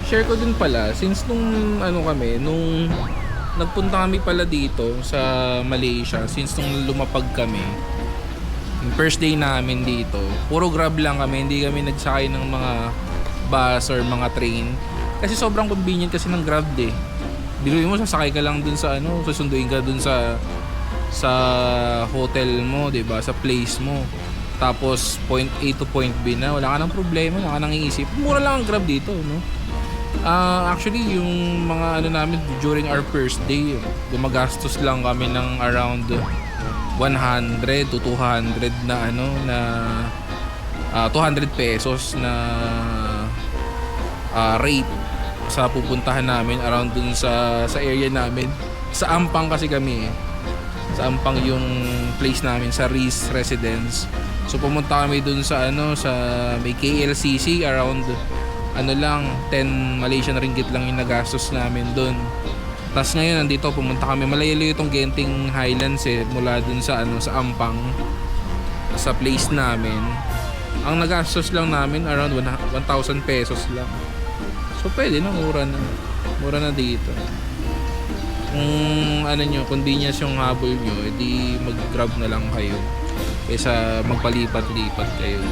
share ko din pala, since nung ano kami, nung nagpunta kami pala dito sa Malaysia, since nung lumapag kami, yung first day namin dito, puro grab lang kami, hindi kami nagsakay ng mga bus or mga train. Kasi sobrang convenient kasi ng grab eh. Biruin mo, sasakay ka lang dun sa ano, susunduin ka dun sa hotel mo, 'di ba? Sa place mo. Tapos point A to point B na, wala ka nang problema, wala ka nang iisip. Mura lang ang grab dito, no? Actually, yung mga ano namin during our first day, gumagastos lang kami ng around 100 to 200 na ano na 200 pesos na rate sa pupuntahan namin around dun sa area namin. Sa Ampang kasi kami eh. Sa Ampang yung place namin, sa Reese Residence. So pumunta kami dun sa ano, sa may KLCC, around ano lang 10 Malaysian ringgit lang yung nagastos namin dun. Tapos ngayon nandito, pumunta kami, malayo itong Genting Highlands eh, mula dun sa ano, sa Ampang, sa place namin. Ang nagastos lang namin around 1,000 pesos lang. So pwede na, mura na dito. Kung ano nyo, convenience yung habol nyo, edi mag grab na lang kayo kaysa magpalipat-lipat kayo.